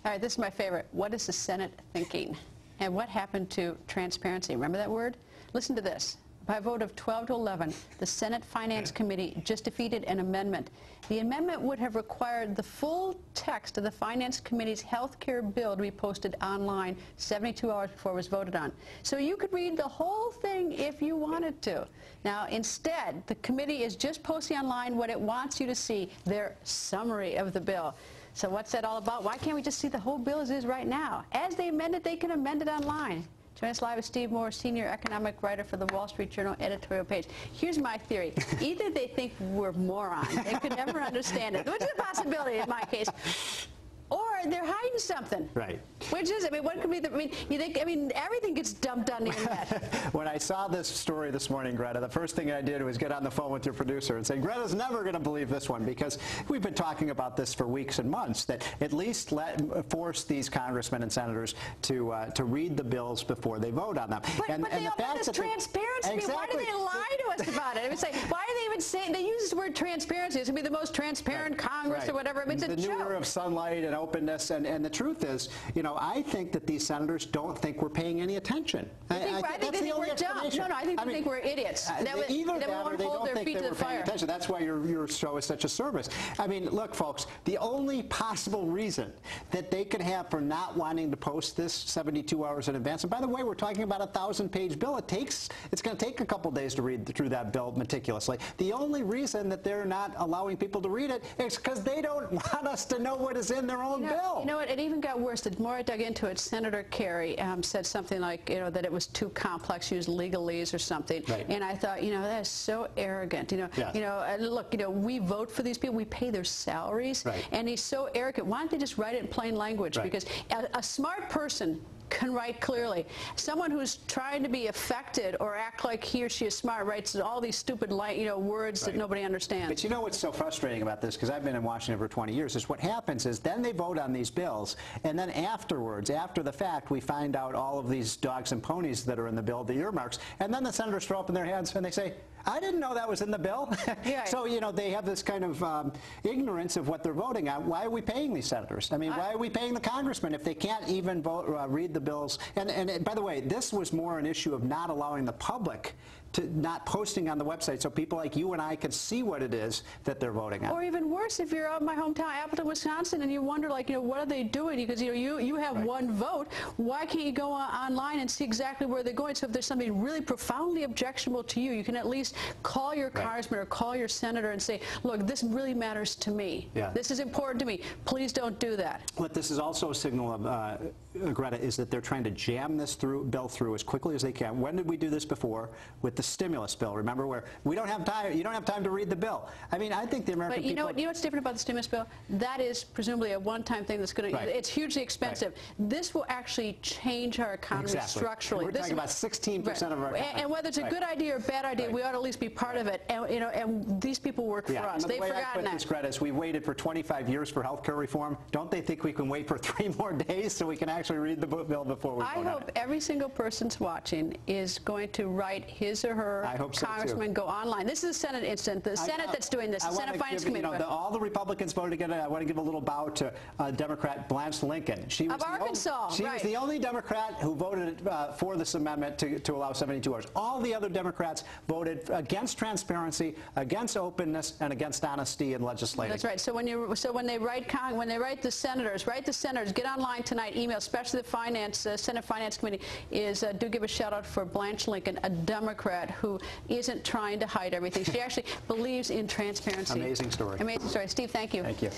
All right, this is my favorite. What is the Senate thinking? And what happened to transparency? Remember that word? Listen to this. By a vote of 12 to 11, the Senate Finance Committee just defeated an amendment. The amendment would have required the full text of the Finance Committee's health care bill to be posted online 72 hours before it was voted on. So you could read the whole thing if you wanted to. Now, instead, the committee is just posting online what it wants you to see, their summary of the bill. So what's that all about? Why can't we just see the whole bill as is right now? As they amend it, they can amend it online. Join us live with Steve Moore, senior economic writer for the Wall Street Journal editorial page. Here's my theory. Either they think we're morons, they could never understand it, which is a possibility in my case, or they're hiding something. Right. Which is, I mean, what could be the, I mean, everything gets dumped on the internet. When I saw this story this morning, Greta, the first thing I did was get on the phone with your producer and say, Greta's never going to believe this one, because we've been talking about this for weeks and months, that at least force these congressmen and senators to read the bills before they vote on them. But they omit this transparency. Exactly. I mean, why do they lie to us about it? I mean, say, why do they even say, they use this word transparency. It's going to be the most transparent Congress or whatever. I mean, it's a joke. The new era of sunlight and openness, and the truth is, you know, I think that these senators don't think we're paying any attention. I think they think we're dumb. No, I think they think we're idiots. Either that or they don't think that we're paying attention. That's why your show is such a service. I mean, look, folks, the only possible reason that they could have for not wanting to post this 72 hours in advance, and by the way, we're talking about a 1,000-page bill. It's going to take a couple days to read through that bill meticulously. The only reason that they're not allowing people to read it is because they don't want us to know what is in their own bill. You know what? It even got worse. The more I dug into it, Senator Kerry said something like, you know, that it was too complex, used legalese or something. Right. And I thought, you know, that is so arrogant. You know, yes. Look, you know, we vote for these people, we pay their salaries, right. And he's so arrogant. Why don't they just write it in plain language? Right. Because a smart person can write clearly. Someone who's trying to be affected or act like he or she is smart writes all these stupid, words that nobody understands. But you know what's so frustrating about this, because I've been in Washington for 20 years, is what happens is then they vote on these bills, and then afterwards, after the fact, we find out all of these dogs and ponies that are in the bill, the earmarks, and then the senators throw up in their hands and they say, I didn't know that was in the bill. Yeah. So, you know, they have this kind of ignorance of what they're voting on. Why are we paying these senators? I mean, why are we paying the congressmen if they can't even vote, read the bills? And by the way, this was more an issue of not allowing the public to not posting on the website so people like you and I can see what it is that they're voting on. Or even worse, if you're out in my hometown, Appleton, Wisconsin, and you wonder, like, you know, what are they doing? Because, you know, you have one vote. Why can't you go online and see exactly where they're going? So if there's something really profoundly objectionable to you, you can at least call your congressman or call your senator and say, look, this really matters to me. Yeah. This is important to me. Please don't do that. What this is also a signal of, Greta, is that they're trying to jam this bill through as quickly as they can. When did we do this before? With the stimulus bill, remember, where we don't have time, you don't have time to read the bill. I mean, I think the American people... But you know what's different about the stimulus bill? That is presumably a one-time thing that's going to... It's hugely expensive. Right. This will actually change our economy structurally. We're talking about 16% of our economy. And whether it's a good idea or a bad idea, we ought to at least be part of it. And, you know, and these people work for us. They've forgotten that. Greta, is we waited for 25 years for health care reform. Don't they think we can wait for 3 more days so we can actually read the bill before we vote on it? I hope every single person's watching is going to write his or her congressman go online. This is a Senate incident. The Senate that's doing this. The Senate Finance Committee. You know, all the Republicans voted against it. I want to give a little bow to Democrat Blanche Lincoln. She was She was the only Democrat who voted for this amendment to allow 72 hours. All the other Democrats voted against transparency, against openness, and against honesty in legislating. That's right. So when they write the senators, get online tonight. Email, especially the Senate Finance Committee, do give a shout out for Blanche Lincoln, a Democrat who isn't trying to hide everything. She actually believes in transparency. Amazing story. Amazing story. Steve, thank you. Thank you.